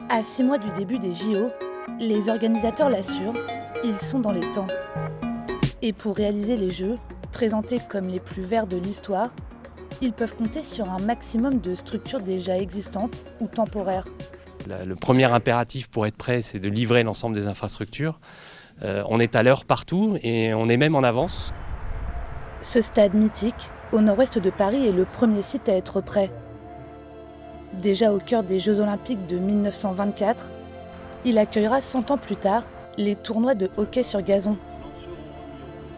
À 6 mois du début des JO, les organisateurs l'assurent, ils sont dans les temps. Et pour réaliser les Jeux, présentés comme les plus verts de l'histoire, ils peuvent compter sur un maximum de structures déjà existantes ou temporaires. Le premier impératif pour être prêt, c'est de livrer l'ensemble des infrastructures. On est à l'heure partout et on est même en avance. Ce stade mythique, au nord-ouest de Paris, est le premier site à être prêt. Déjà au cœur des Jeux Olympiques de 1924, il accueillera 100 ans plus tard les tournois de hockey sur gazon.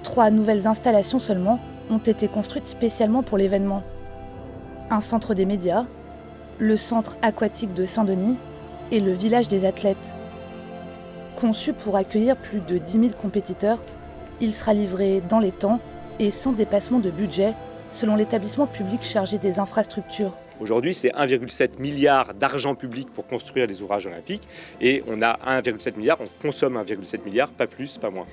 3 nouvelles installations seulement ont été construites spécialement pour l'événement. Un centre des médias, le centre aquatique de Saint-Denis et le village des athlètes. Conçu pour accueillir plus de 10 000 compétiteurs, il sera livré dans les temps et sans dépassement de budget, selon l'établissement public chargé des infrastructures. Aujourd'hui, c'est 1,7 milliard d'argent public pour construire les ouvrages olympiques et on a 1,7 milliard, on consomme 1,7 milliard, pas plus, pas moins.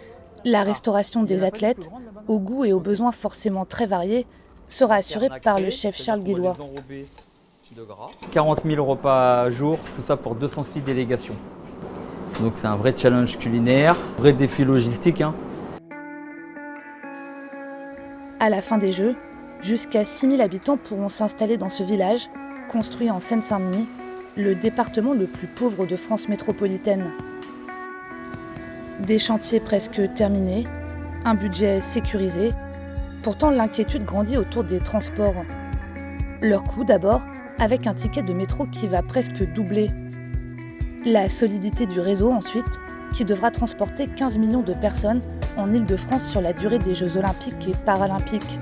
La restauration des athlètes, aux goûts et aux besoins forcément très variés, sera assurée par le chef Charles Guillois. 40 000 repas jour, tout ça pour 206 délégations. Donc c'est un vrai challenge culinaire, vrai défi logistique. À la fin des Jeux, jusqu'à 6 000 habitants pourront s'installer dans ce village, construit en Seine-Saint-Denis, le département le plus pauvre de France métropolitaine. Des chantiers presque terminés, un budget sécurisé. Pourtant, l'inquiétude grandit autour des transports. Leur coût d'abord, avec un ticket de métro qui va presque doubler. La solidité du réseau ensuite, qui devra transporter 15 millions de personnes en Île-de-France sur la durée des Jeux Olympiques et Paralympiques.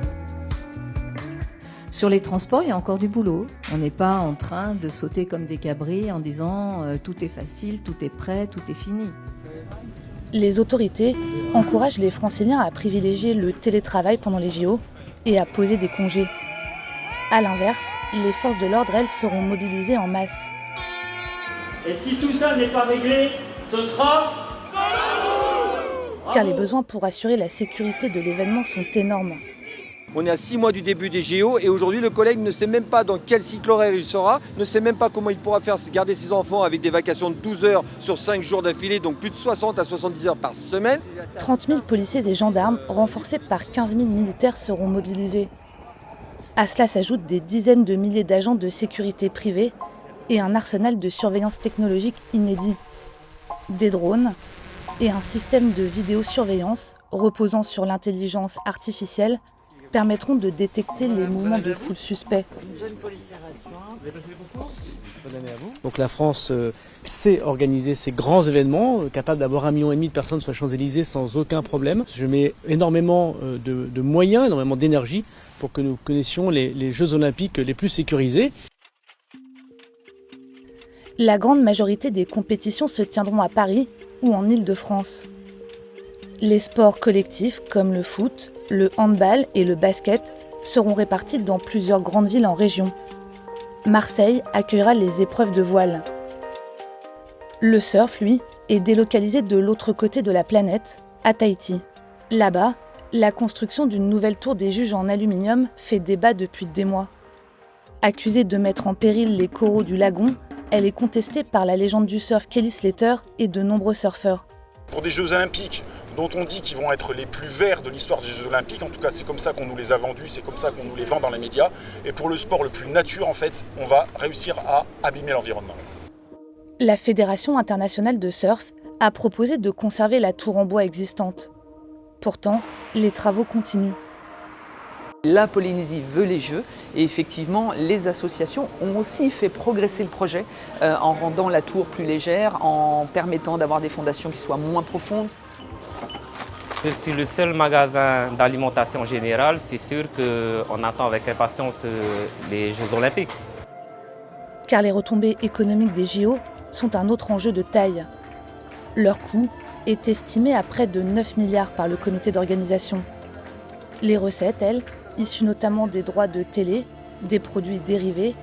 Sur les transports, il y a encore du boulot. On n'est pas en train de sauter comme des cabris en disant tout est facile, tout est prêt, tout est fini. Les autorités encouragent les Franciliens à privilégier le télétravail pendant les JO et à poser des congés. A l'inverse, les forces de l'ordre, elles, seront mobilisées en masse. Et si tout ça n'est pas réglé, ce sera... Car les besoins pour assurer la sécurité de l'événement sont énormes. On est à 6 mois du début des JO et aujourd'hui le collègue ne sait même pas dans quel cycle horaire il sera, ne sait même pas comment il pourra faire garder ses enfants avec des vacations de 12 heures sur 5 jours d'affilée, donc plus de 60 à 70 heures par semaine. 30 000 policiers et gendarmes, renforcés par 15 000 militaires, seront mobilisés. À cela s'ajoutent des dizaines de milliers d'agents de sécurité privés et un arsenal de surveillance technologique inédit. Des drones et un système de vidéosurveillance reposant sur l'intelligence artificielle permettront de détecter les mouvements de foule suspects. Donc la France sait organiser ces grands événements, capable d'avoir 1,5 million de personnes sur les Champs-Élysées sans aucun problème. Je mets énormément de moyens, énormément d'énergie pour que nous connaissions les Jeux Olympiques les plus sécurisés. La grande majorité des compétitions se tiendront à Paris ou en Île-de-France. Les sports collectifs comme le foot, le handball et le basket seront répartis dans plusieurs grandes villes en région. Marseille accueillera les épreuves de voile. Le surf, lui, est délocalisé de l'autre côté de la planète, à Tahiti. Là-bas, la construction d'une nouvelle tour des juges en aluminium fait débat depuis des mois. Accusée de mettre en péril les coraux du lagon, elle est contestée par la légende du surf Kelly Slater et de nombreux surfeurs. Pour des Jeux Olympiques dont on dit qu'ils vont être les plus verts de l'histoire des Jeux Olympiques, en tout cas c'est comme ça qu'on nous les a vendus, c'est comme ça qu'on nous les vend dans les médias, et pour le sport le plus nature en fait, on va réussir à abîmer l'environnement. La Fédération internationale de surf a proposé de conserver la tour en bois existante. Pourtant, les travaux continuent. La Polynésie veut les Jeux et effectivement les associations ont aussi fait progresser le projet en rendant la tour plus légère, en permettant d'avoir des fondations qui soient moins profondes. C'est le seul magasin d'alimentation générale, c'est sûr qu'on attend avec impatience les Jeux Olympiques. Car les retombées économiques des JO sont un autre enjeu de taille. Leur coût est estimé à près de 9 milliards par le comité d'organisation. Les recettes, elles, issues notamment des droits de télé, des produits dérivés,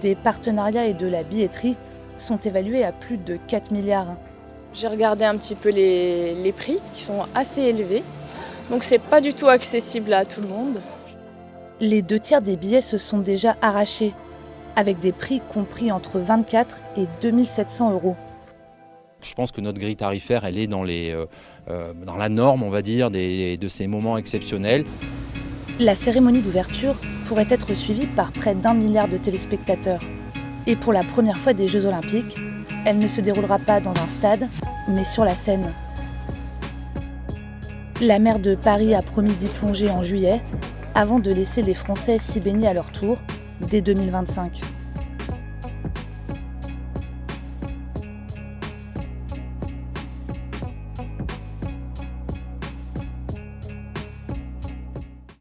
des partenariats et de la billetterie, sont évaluées à plus de 4 milliards. J'ai regardé un petit peu les prix qui sont assez élevés, donc c'est pas du tout accessible à tout le monde. Les 2 tiers des billets se sont déjà arrachés. avec des prix compris entre 24 et 2700 €. Je pense que notre grille tarifaire, elle est dans la norme, on va dire, de ces moments exceptionnels. La cérémonie d'ouverture pourrait être suivie par près d'1 milliard de téléspectateurs. Et pour la première fois des Jeux Olympiques, elle ne se déroulera pas dans un stade, mais sur la Seine. La maire de Paris a promis d'y plonger en juillet, avant de laisser les Français s'y baigner à leur tour, dès 2025.